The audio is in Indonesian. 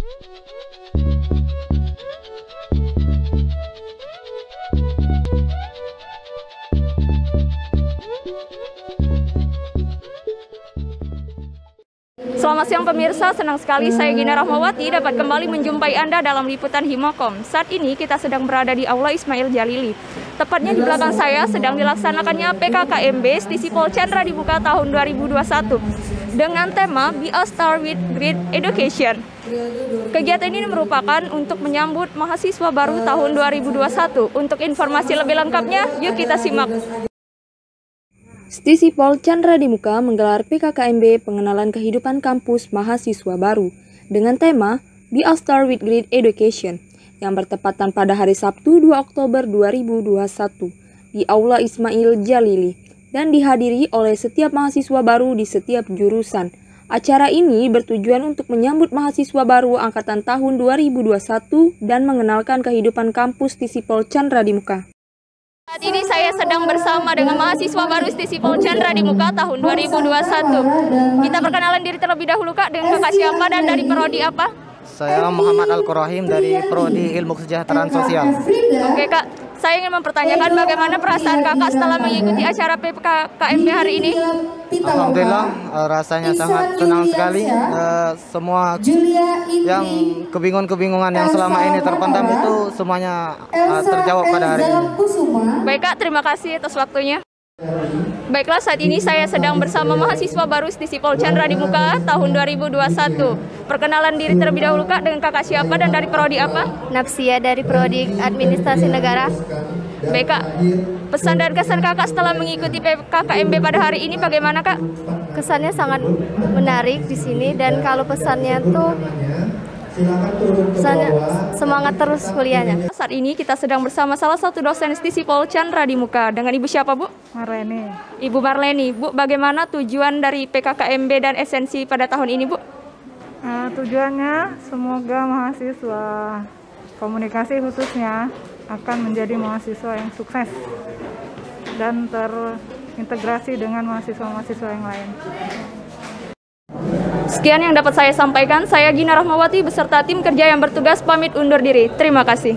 Selamat siang pemirsa, senang sekali saya Gina Rahmawati dapat kembali menjumpai Anda dalam liputan Himakom. Saat ini kita sedang berada di Aula Ismail Jalili. Tepatnya di belakang saya sedang dilaksanakannya PKKMB Stisipol Chandra dibuka tahun 2021 dengan tema Be a Star with Great Education. Kegiatan ini merupakan untuk menyambut mahasiswa baru tahun 2021. Untuk informasi lebih lengkapnya, yuk kita simak. Stisipol Chandra di Muka menggelar PKKMB pengenalan kehidupan kampus mahasiswa baru dengan tema Be a Star with Great Education yang bertepatan pada hari Sabtu 2 Oktober 2021 di Aula Ismail Jalili dan dihadiri oleh setiap mahasiswa baru di setiap jurusan. Acara ini bertujuan untuk menyambut mahasiswa baru angkatan tahun 2021 dan mengenalkan kehidupan kampus Stisipol Chandra di Muka. Saat ini saya sedang bersama dengan mahasiswa baru Stisipol Chandra di Muka tahun 2021. Kita perkenalan diri terlebih dahulu Kak, dengan Kakak siapa dan dari prodi apa? Saya Muhammad Al-Qurahim dari Prodi Ilmu Kesejahteraan Sosial. Oke Kak, saya ingin mempertanyakan bagaimana perasaan Kakak setelah mengikuti acara PKKMB hari ini? Alhamdulillah, rasanya sangat senang sekali. Semua yang kebingungan yang selama ini terpendam itu semuanya terjawab pada hari ini. Baik Kak, terima kasih atas waktunya. Baiklah, saat ini saya sedang bersama mahasiswa baru Stisipol Chandra di Muka tahun 2021. Perkenalan diri terlebih dahulu Kak, dengan Kakak siapa dan dari prodi apa? Napsia dari Prodi Administrasi Negara. Baik Kak, pesan dan kesan Kakak setelah mengikuti PKKMB pada hari ini bagaimana Kak? Kesannya sangat menarik di sini dan kalau pesannya semangat terus kuliahnya. Saat ini kita sedang bersama salah satu dosen Stisipol Chandra di Muka. Dengan Ibu siapa Bu? Marleni. Ibu Marleni. Bu, bagaimana tujuan dari PKKMB dan esensi pada tahun ini Bu? Tujuannya semoga mahasiswa komunikasi khususnya akan menjadi mahasiswa yang sukses dan terintegrasi dengan mahasiswa-mahasiswa yang lain. Sekian yang dapat saya sampaikan. Saya Gina Rahmawati beserta tim kerja yang bertugas pamit undur diri. Terima kasih.